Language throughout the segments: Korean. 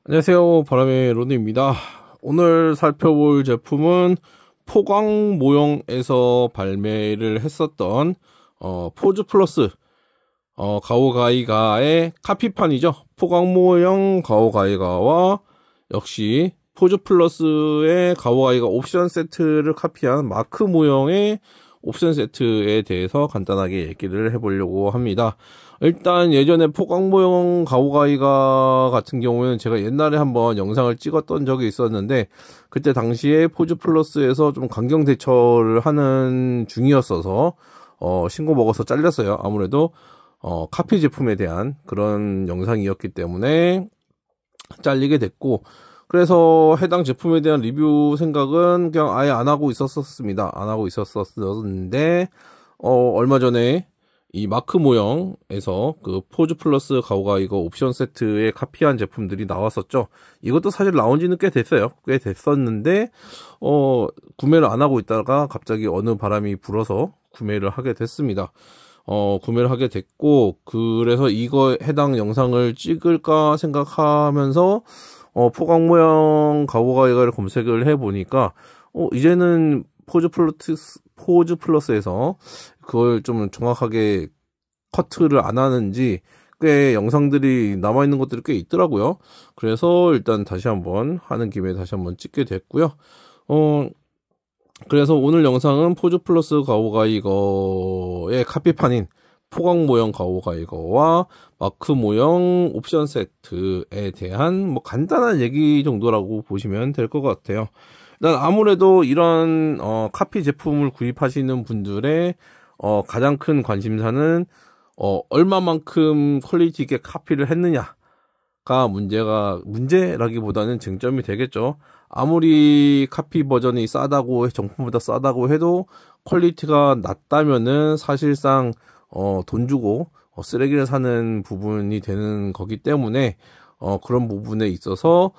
안녕하세요. 바람의 로드입니다. 오늘 살펴볼 제품은 포광 모형에서 발매를 했었던 포즈 플러스 가오가이가의 카피판이죠. 포광 모형 가오가이가와 역시 포즈 플러스의 가오가이가 옵션 세트를 카피한 마크 모형의 옵션 세트에 대해서 간단하게 얘기를 해보려고 합니다. 일단 예전에 포광 모형 가오가이가 같은 경우에는 제가 옛날에 한번 영상을 찍었던 적이 있었는데, 그때 당시에 포즈 플러스에서 좀 강경 대처를 하는 중이었어서 신고 먹어서 잘렸어요. 아무래도 카피 제품에 대한 그런 영상이었기 때문에 잘리게 됐고, 그래서 해당 제품에 대한 리뷰 생각은 그냥 아예 안 하고 있었습니다. 안 하고 있었었는데 얼마 전에 이 마크 모형에서 그 포즈 플러스 가오가이거 옵션 세트에 카피한 제품들이 나왔었죠. 이것도 사실 나온 지는 꽤 됐어요. 꽤 됐었는데 구매를 안 하고 있다가 갑자기 어느 바람이 불어서 구매를 하게 됐습니다. 구매를 하게 됐고, 그래서 이거 해당 영상을 찍을까 생각하면서 포광 모형 가오가이가를 검색을 해보니까 이제는 포즈 플러스에서 그걸 좀 정확하게 커트를 안 하는지 꽤 영상들이 남아있는 것들이 꽤 있더라고요. 그래서 일단 다시 한번 하는 김에 다시 한번 찍게 됐고요. 그래서 오늘 영상은 포즈 플러스 가오가이거의 카피판인 포광 모형 가오가이거와 마크 모형 옵션 세트에 대한 간단한 얘기 정도라고 보시면 될 것 같아요. 일단 아무래도 이런 카피 제품을 구입하시는 분들의 가장 큰 관심사는 얼마만큼 퀄리티 있게 카피를 했느냐가 문제라기보다는 쟁점이 되겠죠. 아무리 카피 버전이 정품보다 싸다고 해도 퀄리티가 낮다면은 사실상 돈 주고 쓰레기를 사는 부분이 되는 거기 때문에 그런 부분에 있어서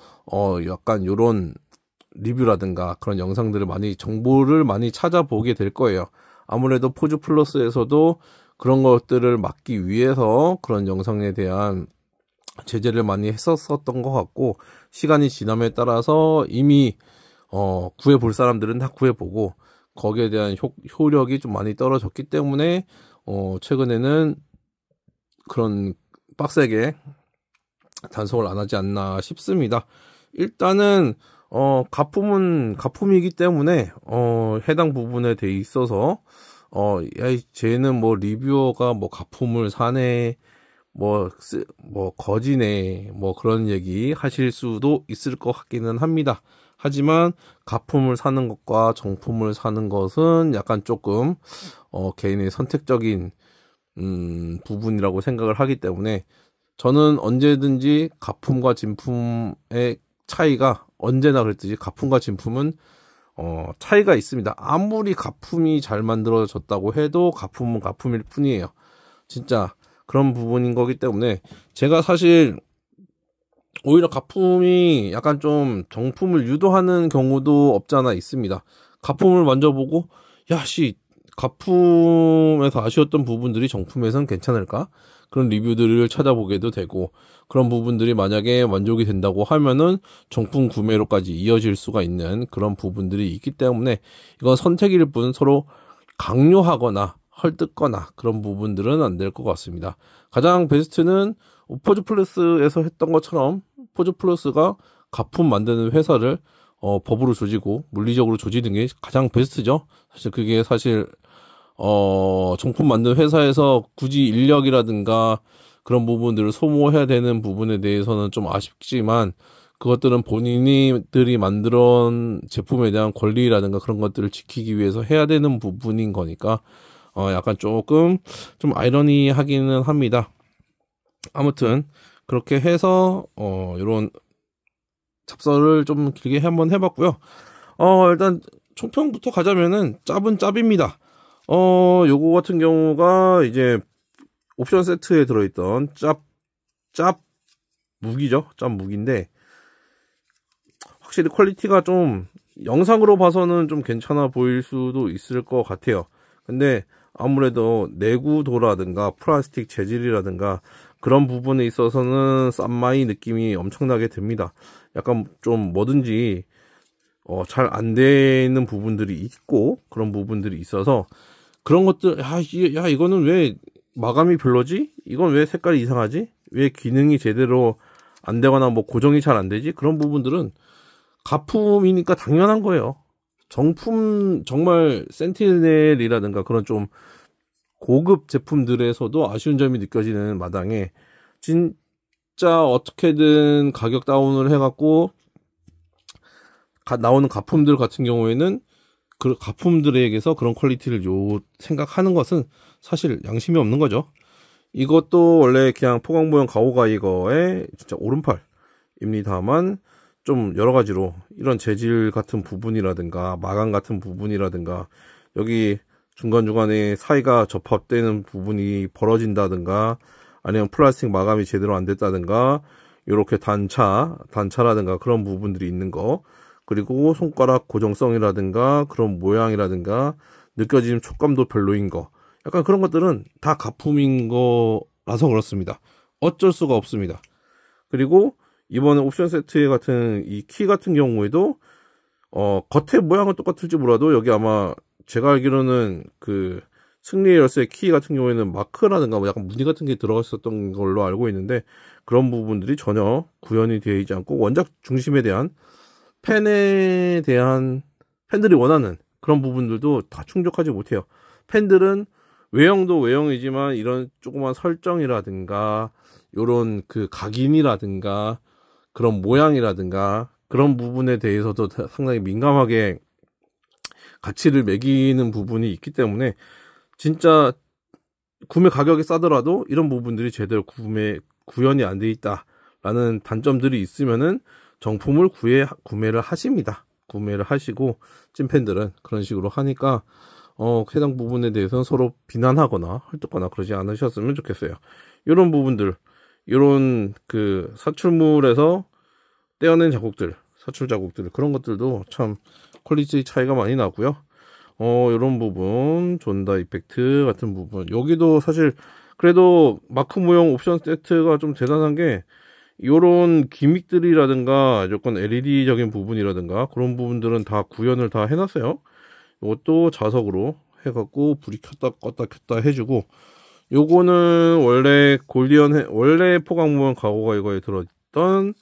약간 요런 리뷰라든가 그런 영상들을 정보를 많이 찾아보게 될 거예요. 아무래도 포즈 플러스에서도 그런 것들을 막기 위해서 그런 영상에 대한 제재를 많이 했었던 것 같고, 시간이 지남에 따라서 이미 구해볼 사람들은 다 구해보고 거기에 대한 효력이 좀 많이 떨어졌기 때문에 최근에는 그런 빡세게 단속을 안 하지 않나 싶습니다. 일단은 가품은 가품이기 때문에 해당 부분에 돼 있어서 쟤는 리뷰어가 가품을 사네, 거지네, 그런 얘기 하실 수도 있을 것 같기는 합니다. 하지만 가품을 사는 것과 정품을 사는 것은 약간 조금 개인의 선택적인 부분이라고 생각을 하기 때문에, 저는 언제든지 가품과 진품의 차이가, 언제나 그랬듯이 가품과 진품은 차이가 있습니다. 아무리 가품이 잘 만들어졌다고 해도 가품은 가품일 뿐이에요. 진짜 그런 부분인 거기 때문에, 제가 사실 오히려 가품이 약간 좀 정품을 유도하는 경우도 없잖아 있습니다. 가품을 만져보고 가품에서 아쉬웠던 부분들이 정품에선 괜찮을까? 그런 리뷰들을 찾아보게도 되고, 그런 부분들이 만약에 만족이 된다고 하면은 정품 구매로까지 이어질 수가 있는 그런 부분들이 있기 때문에, 이건 선택일 뿐 서로 강요하거나 헐뜯거나 그런 부분들은 안 될 것 같습니다. 가장 베스트는 포즈 플러스에서 했던 것처럼 포즈 플러스가 가품 만드는 회사를 법으로 조지고 물리적으로 조지는 게 가장 베스트죠. 그게 정품 만드는 회사에서 굳이 인력이라든가 그런 부분들을 소모해야 되는 부분에 대해서는 좀 아쉽지만, 그것들은 본인들이 만들어온 제품에 대한 권리라든가 그런 것들을 지키기 위해서 해야 되는 부분인 거니까 약간 조금 좀 아이러니하기는 합니다. 아무튼 그렇게 해서 이런 잡설을 좀 길게 한번 해봤고요. 일단 총평부터 가자면은 짭은 짭입니다. 요거 같은 경우가 이제 옵션 세트에 들어있던 짭 무기죠. 짭 무기인데, 확실히 퀄리티가 좀 영상으로 봐서는 좀 괜찮아 보일 수도 있을 것 같아요. 근데 아무래도 내구도라든가 플라스틱 재질이라든가 그런 부분에 있어서는 싼마이 느낌이 엄청나게 듭니다. 약간 좀 뭐든지 잘 안 되는 부분들이 있고 그런 부분들이 있어서 그런 것들 야 이거는 왜 마감이 별로지? 이건 왜 색깔이 이상하지? 왜 기능이 제대로 안 되거나 뭐 고정이 잘 안 되지? 그런 부분들은 가품이니까 당연한 거예요. 정품 정말 센티넬이라든가 그런 좀 고급 제품들에서도 아쉬운 점이 느껴지는 마당에 진짜 어떻게든 가격 다운을 해갖고 나오는 가품들 같은 경우에는 그 가품들에게서 그런 퀄리티를 생각하는 것은 사실 양심이 없는 거죠. 이것도 원래 그냥 포광모형 가오가이거의 진짜 오른팔입니다만 좀 여러 가지로 이런 재질 같은 부분이라든가 마감 같은 부분이라든가 여기 중간중간에 사이가 접합되는 부분이 벌어진다든가 아니면 플라스틱 마감이 제대로 안 됐다든가 이렇게 단차라든가 그런 부분들이 있는 거, 그리고 손가락 고정성이라든가 그런 모양이라든가 느껴지는 촉감도 별로인 거, 약간 그런 것들은 다 가품인 거라서 그렇습니다. 어쩔 수가 없습니다. 그리고 이번에 옵션 세트 같은 이 키 같은 경우에도 겉에 모양은 똑같을지 몰라도 여기 아마 제가 알기로는 그 승리의 열쇠 키 같은 경우에는 마크라든가 뭐 약간 무늬 같은 게 들어갔었던 걸로 알고 있는데 그런 부분들이 전혀 구현이 되어 있지 않고 원작 중심에 대한 팬에 대한 팬들이 원하는 그런 부분들도 다 충족하지 못해요. 팬들은 외형도 외형이지만 이런 조그만 설정이라든가 요런 그 각인이라든가 그런 모양이라든가 그런 부분에 대해서도 상당히 민감하게 가치를 매기는 부분이 있기 때문에 진짜 구매 가격이 싸더라도 이런 부분들이 제대로 구현이 안 돼 있다라는 단점들이 있으면은 정품을 구매를 하십니다. 구매를 하시고 찐팬들은 그런 식으로 하니까 해당 부분에 대해서는 서로 비난하거나 헐뜯거나 그러지 않으셨으면 좋겠어요. 이런 부분들, 이런 그 사출물에서 떼어낸 자국들, 사출 자국들, 그런 것들도 참 퀄리티 차이가 많이 나고요. 이런 부분, 존다 이펙트 같은 부분, 여기도 사실 그래도 마크 모형 옵션 세트가 좀 대단한 게 요런 기믹들이라든가 조건 LED적인 부분이라든가 그런 부분들은 다 구현을 다 해놨어요. 이것도 자석으로 해갖고 불이 켰다 껐다 해주고, 요거는 원래 포강 모형 가오가 이거에 들어있던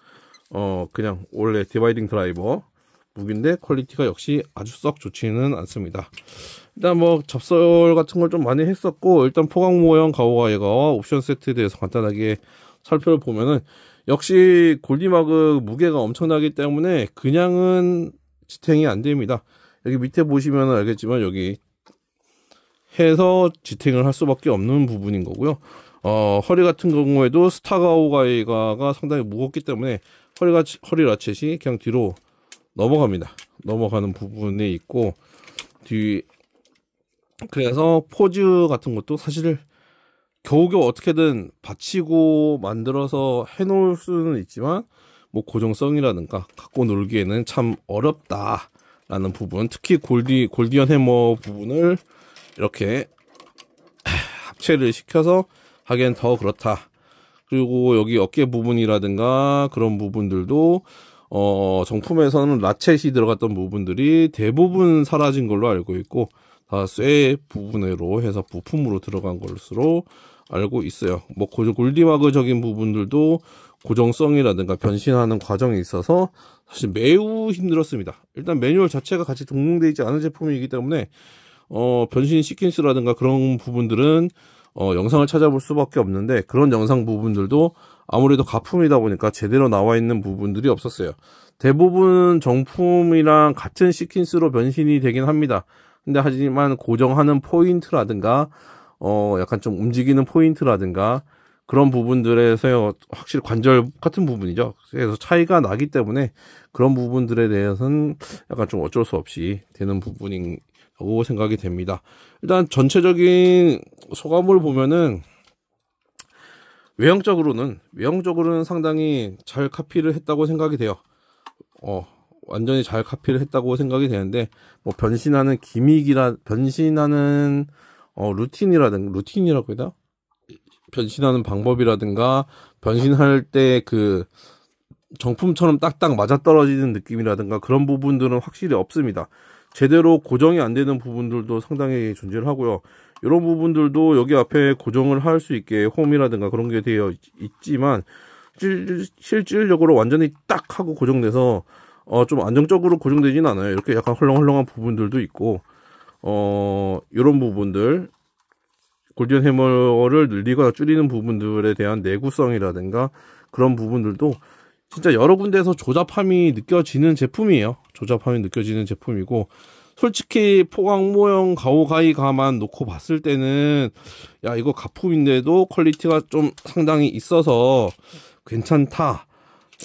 그냥 원래 디바이딩 드라이버 무기인데 퀄리티가 역시 아주 썩 좋지는 않습니다. 일단 뭐 접설 같은 걸 좀 많이 했었고, 일단 포강 모형 가오가이가와 옵션 세트에 대해서 간단하게 살펴보면은 역시 골디마그 무게가 엄청나기 때문에 그냥은 지탱이 안 됩니다. 여기 밑에 보시면 알겠지만 여기 해서 지탱을 할 수밖에 없는 부분인 거고요. 허리 같은 경우에도 스타가오가이가가 상당히 무겁기 때문에 허리 라쳇이 그냥 뒤로 넘어갑니다. 넘어가는 부분이 있고, 그래서 포즈 같은 것도 사실 겨우겨우 어떻게든 받치고 만들어서 해놓을 수는 있지만 뭐 고정성이라든가 갖고 놀기에는 참 어렵다라는 부분, 특히 골디언 해머 부분을 이렇게 합체를 시켜서 하기엔 더 그렇다. 그리고 여기 어깨 부분이라든가 그런 부분들도 정품에서는 라쳇이 들어갔던 부분들이 대부분 사라진 걸로 알고 있고 다 쇠 부분으로 해서 부품으로 들어간 것으로 알고 있어요. 뭐 골디마그적인 부분들도 고정성이라든가 변신하는 과정에 있어서 사실 매우 힘들었습니다. 일단 매뉴얼 자체가 같이 동봉되어 있지 않은 제품이기 때문에 변신 시퀀스라든가 그런 부분들은 영상을 찾아볼 수밖에 없는데, 그런 영상 부분들도 아무래도 가품이다 보니까 제대로 나와 있는 부분들이 없었어요. 대부분 정품이랑 같은 시퀀스로 변신이 되긴 합니다. 근데 하지만 고정하는 포인트라든가 약간 좀 움직이는 포인트라든가 그런 부분들에서 확실히 관절 같은 부분이죠. 그래서 차이가 나기 때문에 그런 부분들에 대해서는 약간 좀 어쩔 수 없이 되는 부분이라고 생각이 됩니다. 일단 전체적인 소감을 보면은 외형적으로는 상당히 잘 카피를 했다고 생각이 돼요. 완전히 잘 카피를 했다고 생각이 되는데, 뭐 변신하는 루틴이라고 해야 되나? 변신하는 방법이라든가, 변신할 때 그 정품처럼 딱딱 맞아떨어지는 느낌이라든가 그런 부분들은 확실히 없습니다. 제대로 고정이 안 되는 부분들도 상당히 존재를 하고요. 이런 부분들도 여기 앞에 고정을 할 수 있게 홈이라든가 그런 게 되어 있지만, 실질적으로 완전히 딱 하고 고정돼서 좀 안정적으로 고정되진 않아요. 이렇게 약간 헐렁헐렁한 부분들도 있고, 이런 부분들, 골든 해머를 늘리거나 줄이는 부분들에 대한 내구성이라든가 그런 부분들도 진짜 여러 군데에서 조잡함이 느껴지는 제품이에요. 조잡함이 느껴지는 제품이고, 솔직히 포강 모형 가오가이가만 놓고 봤을 때는 야, 이거 가품인데도 퀄리티가 좀 상당히 있어서 괜찮다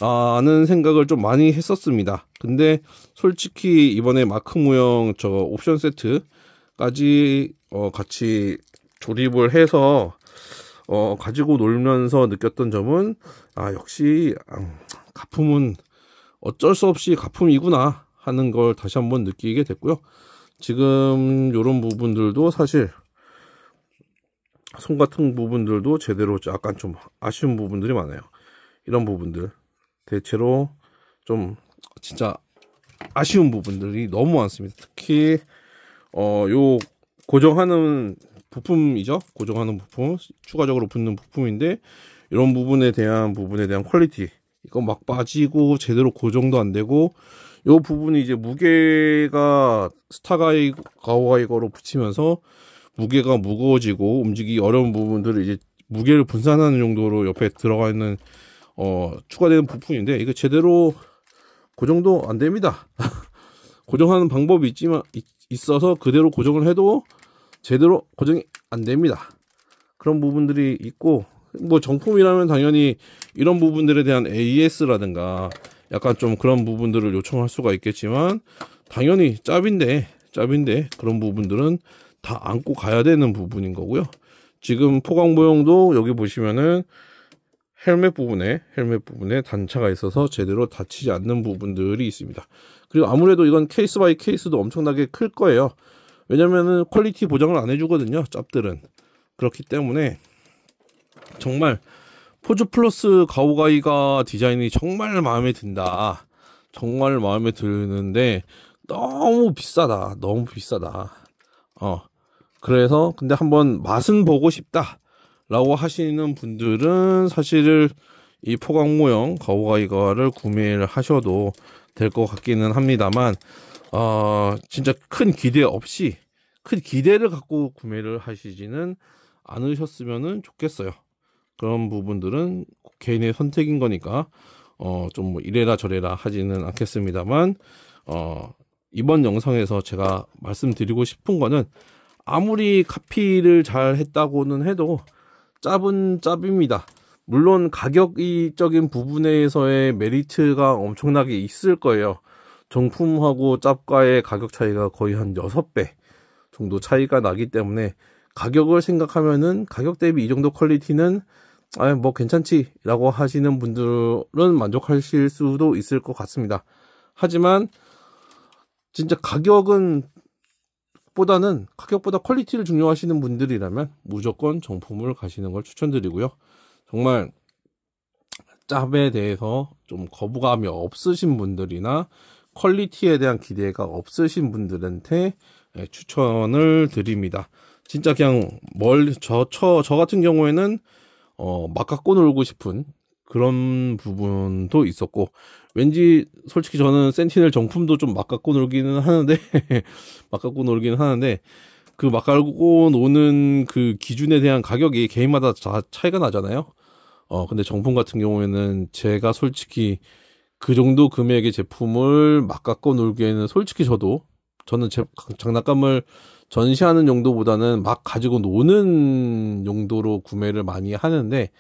라는 생각을 좀 많이 했었습니다. 근데 솔직히 이번에 마크 모형 저 옵션 세트까지 같이 조립을 해서 가지고 놀면서 느꼈던 점은, 역시 가품은 어쩔 수 없이 가품이구나 하는 걸 다시 한번 느끼게 됐고요. 지금 이런 부분들도 사실 손 같은 부분들도 제대로 약간 좀 아쉬운 부분들이 많아요. 이런 부분들 대체로 좀 진짜 아쉬운 부분들이 너무 많습니다. 특히 요 고정하는 부품이죠. 고정하는 부품, 추가적으로 붙는 부품인데, 이런 부분에 대한 퀄리티, 이거 막 빠지고 제대로 고정도 안 되고, 요 부분이 이제 무게가 가오가이거로 붙이면서 무게가 무거워지고 움직이기 어려운 부분들을 이제 무게를 분산하는 정도로 옆에 들어가 있는 추가되는 부품인데, 이거 제대로 고정도 안 됩니다. 고정하는 방법이 있어서 그대로 고정을 해도 제대로 고정이 안 됩니다. 그런 부분들이 있고, 뭐 정품이라면 당연히 이런 부분들에 대한 AS라든가 약간 좀 그런 부분들을 요청할 수가 있겠지만, 당연히 짭인데 그런 부분들은 다 안고 가야 되는 부분인 거고요. 지금 포강 모형도 여기 보시면은 헬멧 부분에 단차가 있어서 제대로 닫히지 않는 부분들이 있습니다. 그리고 아무래도 이건 케이스 바이 케이스도 엄청나게 클 거예요. 왜냐면은 퀄리티 보장을 안 해주거든요, 짭들은. 그렇기 때문에 정말 포즈 플러스 가오가이가 디자인이 정말 마음에 든다. 정말 마음에 드는데 너무 비싸다. 그래서 근데 한번 맛은 보고 싶다 라고 하시는 분들은 사실 이 포강 모형 가오가이가를 구매를 하셔도 될 것 같기는 합니다만, 진짜 큰 기대를 갖고 구매를 하시지는 않으셨으면 좋겠어요. 그런 부분들은 개인의 선택인 거니까 좀 뭐 이래라 저래라 하지는 않겠습니다만, 이번 영상에서 제가 말씀드리고 싶은 거는, 아무리 카피를 잘 했다고는 해도 짭은 짭입니다. 물론 가격적인 부분에서의 메리트가 엄청나게 있을 거예요. 정품하고 짭과의 가격 차이가 거의 한 6배 정도 차이가 나기 때문에, 가격을 생각하면은 가격 대비 이 정도 퀄리티는 뭐 괜찮지 라고 하시는 분들은 만족하실 수도 있을 것 같습니다. 하지만 진짜 가격보다 퀄리티를 중요하시는 분들이라면 무조건 정품을 가시는 걸 추천드리고요. 정말 짭에 대해서 좀 거부감이 없으신 분들이나 퀄리티에 대한 기대가 없으신 분들한테 추천을 드립니다. 진짜 그냥 저 같은 경우에는 막 갖고 놀고 싶은 그런 부분도 있었고, 왠지 솔직히 저는 센티넬 정품도 좀 막 갖고 놀기는 하는데 그 막 갖고 노는 그 기준에 대한 가격이 개인마다 차이가 나잖아요. 근데 정품 같은 경우에는 제가 솔직히 그 정도 금액의 제품을 막 갖고 놀기에는 솔직히 저는 제 장난감을 전시하는 정도보다는 막 가지고 노는 용도로 구매를 많이 하는데,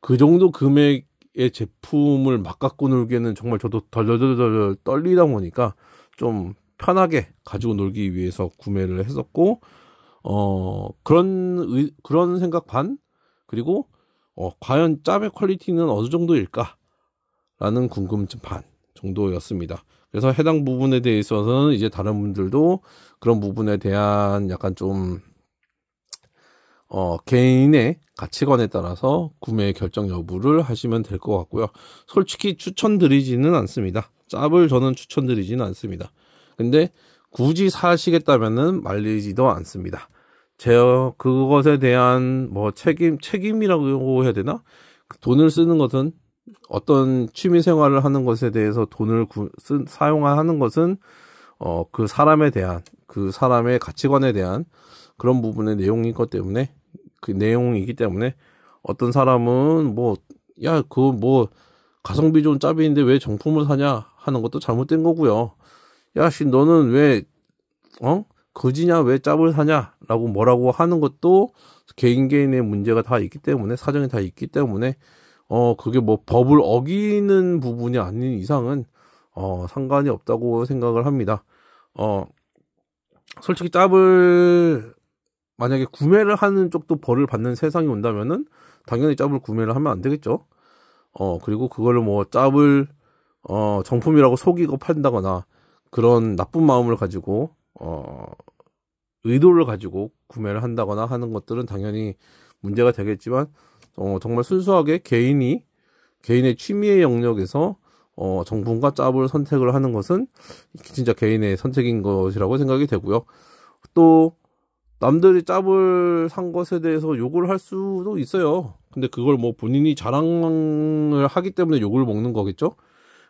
그 정도 금액의 제품을 막 갖고 놀기에는 정말 저도 덜덜덜 떨리다 보니까 좀 편하게 가지고 놀기 위해서 구매를 했었고, 그런 생각 반, 그리고 과연 짭의 퀄리티는 어느 정도일까 라는 궁금증 반 정도였습니다. 그래서 해당 부분에 대해서는 이제 다른 분들도 그런 부분에 대한 약간 좀 개인의 가치관에 따라서 구매 결정 여부를 하시면 될 것 같고요. 솔직히 추천드리지는 않습니다. 짭을 저는 추천드리지는 않습니다. 근데 굳이 사시겠다면은 말리지도 않습니다. 그것에 대한 뭐 책임이라고 해야 되나? 돈을 쓰는 것은 어떤 취미 생활을 하는 것에 대해서 돈을 사용하는 것은 그 사람에 대한 그 사람의 가치관에 대한 그런 부분의 내용이기 때문에 어떤 사람은 그거 가성비 좋은 짭인데 왜 정품을 사냐 하는 것도 잘못된 거고요. 너는 왜 거지냐 왜 짭을 사냐라고 뭐라고 하는 것도 개인의 문제가 다 있기 때문에 사정이 다 있기 때문에 그게 뭐 법을 어기는 부분이 아닌 이상은 상관이 없다고 생각을 합니다. 솔직히 짭을 만약에 구매를 하는 쪽도 벌을 받는 세상이 온다면은 당연히 짭을 구매를 하면 안 되겠죠. 그리고 그거를 뭐 짭을 정품이라고 속이고 판다거나 그런 나쁜 마음을 가지고 의도를 가지고 구매를 한다거나 하는 것들은 당연히 문제가 되겠지만 정말 순수하게 개인의 취미의 영역에서 정품과 짭을 선택을 하는 것은 진짜 개인의 선택인 것이라고 생각이 되고요. 또 남들이 짭을 산 것에 대해서 욕을 할 수도 있어요. 근데 그걸 뭐 본인이 자랑을 하기 때문에 욕을 먹는 거겠죠?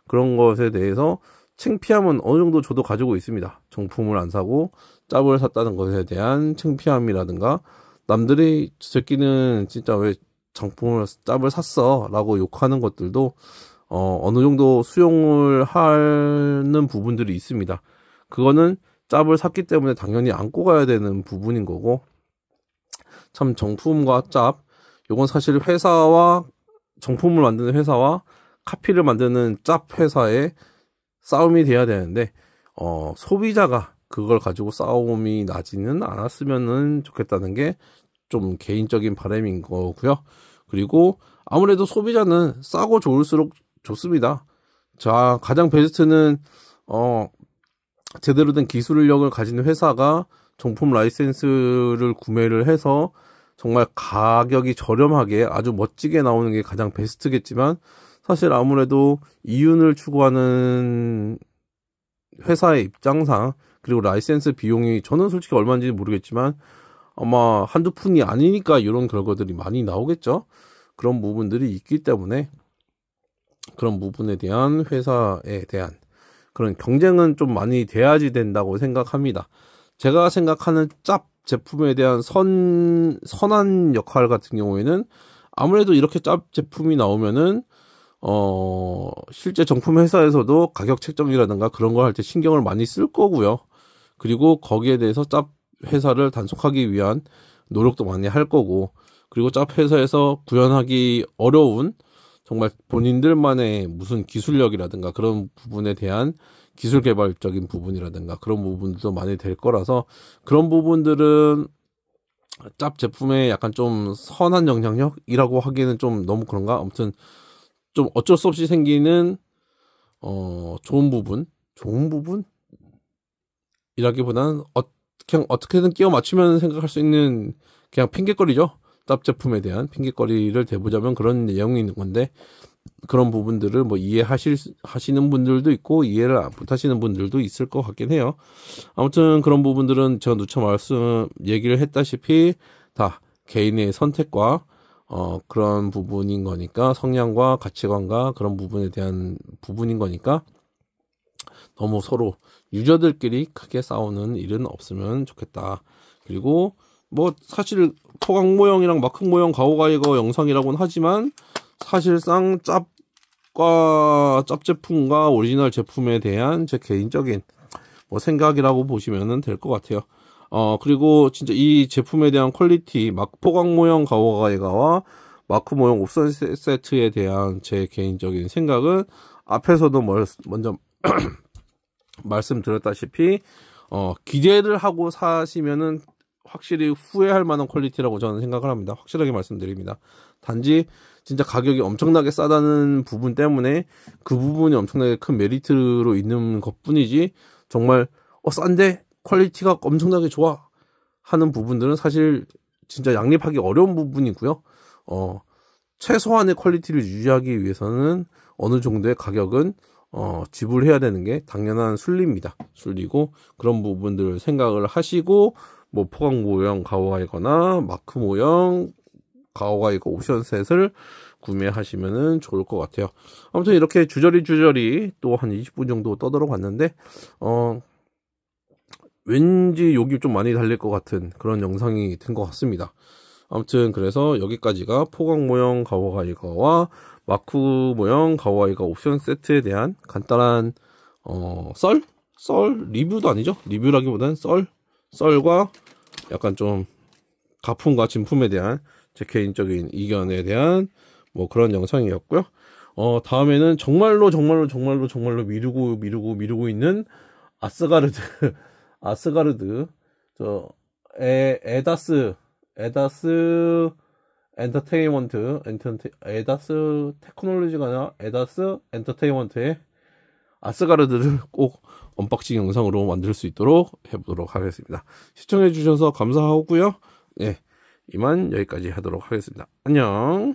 그런 것에 대해서 창피함은 어느 정도 저도 가지고 있습니다. 정품을 안 사고 짭을 샀다는 것에 대한 창피함이라든가 남들이 저 새끼는 진짜 왜 짭을 샀어 라고 욕하는 것들도 어느 정도 수용을 하는 부분들이 있습니다. 그거는 짭을 샀기 때문에 당연히 안고 가야 되는 부분인 거고, 참 정품과 짭, 요건 사실 정품을 만드는 회사와 카피를 만드는 짭 회사의 싸움이 돼야 되는데 소비자가 그걸 가지고 싸움이 나지는 않았으면 좋겠다는 게 좀 개인적인 바람인 거고요. 그리고 아무래도 소비자는 싸고 좋을수록 좋습니다. 자, 가장 베스트는 제대로 된 기술력을 가진 회사가 정품 라이센스를 구매를 해서 정말 가격이 저렴하게 아주 멋지게 나오는 게 가장 베스트겠지만, 사실 아무래도 이윤을 추구하는 회사의 입장상, 그리고 라이센스 비용이 저는 솔직히 얼마인지 모르겠지만 아마 한두 푼이 아니니까 이런 결과들이 많이 나오겠죠. 그런 부분들이 있기 때문에 그런 부분에 대한 회사에 대한 그런 경쟁은 좀 많이 돼야지 된다고 생각합니다. 제가 생각하는 짭 제품에 대한 선한 역할 같은 경우에는 아무래도 이렇게 짭 제품이 나오면은 실제 정품 회사에서도 가격 책정이라든가 그런 걸 할 때 신경을 많이 쓸 거고요. 그리고 거기에 대해서 짭 회사를 단속하기 위한 노력도 많이 할 거고, 그리고 짭 회사에서 구현하기 어려운 정말 본인들만의 무슨 기술력이라든가 그런 부분에 대한 기술 개발적인 부분이라든가 그런 부분도 많이 될 거라서, 그런 부분들은 짭 제품에 약간 좀 선한 영향력이라고 하기에는 좀 너무 그런가? 아무튼 좀 어쩔 수 없이 생기는 좋은 부분? 이라기보다는 그냥 어떻게든 끼워 맞추면 생각할 수 있는 그냥 핑계거리죠. 짭 제품에 대한 핑계거리를 대보자면 그런 내용이 있는 건데, 그런 부분들을 뭐 하시는 분들도 있고 이해를 못하시는 분들도 있을 것 같긴 해요. 아무튼 그런 부분들은 제가 누차 얘기를 했다시피 다 개인의 선택과 그런 부분인 거니까, 성향과 가치관과 그런 부분에 대한 부분인 거니까 너무 서로 유저들끼리 크게 싸우는 일은 없으면 좋겠다. 그리고 뭐 사실 포강 모형이랑 마크 모형 가오가이거 영상이라고는 하지만 사실상 짭 제품과 오리지널 제품에 대한 제 개인적인 뭐 생각이라고 보시면 될 것 같아요. 그리고 진짜 이 제품에 대한 퀄리티, 포강 모형 가오가이가와 마크 모형 옵션 세트에 대한 제 개인적인 생각은 앞에서도 먼저 말씀드렸다시피 기대를 하고 사시면은 확실히 후회할 만한 퀄리티라고 저는 생각을 합니다. 확실하게 말씀드립니다. 단지 진짜 가격이 엄청나게 싸다는 부분 때문에 그 부분이 엄청나게 큰 메리트로 있는 것뿐이지, 정말 싼데 퀄리티가 엄청나게 좋아 하는 부분들은 사실 진짜 양립하기 어려운 부분이고요. 최소한의 퀄리티를 유지하기 위해서는 어느 정도의 가격은 지불해야 되는 게 당연한 순리입니다. 순리고, 그런 부분들을 생각을 하시고 뭐 포강 모형 가오가이거나 마크 모형 가오가이거 옵션셋을 구매하시면은 좋을 것 같아요. 아무튼 이렇게 주저리 또 한 20분 정도 떠들어 봤는데, 왠지 욕이 좀 많이 달릴 것 같은 그런 영상이 된 것 같습니다. 아무튼 그래서 여기까지가 포강 모형 가오가이거와 마크 모형 가오가이거 옵션 세트에 대한 간단한 썰 리뷰도 아니죠. 리뷰라기보다는 썰과 약간 좀 가품과 진품에 대한 제 개인적인 이견에 대한 뭐 그런 영상이었고요. 다음에는 정말로 미루고 있는 아스가르드 에다스 에다스 테크놀로지가 아니라 에다스 엔터테인먼트의 아스가르드를 꼭 언박싱 영상으로 만들 수 있도록 해보도록 하겠습니다. 시청해 주셔서 감사하고요. 네, 이만 여기까지 하도록 하겠습니다. 안녕.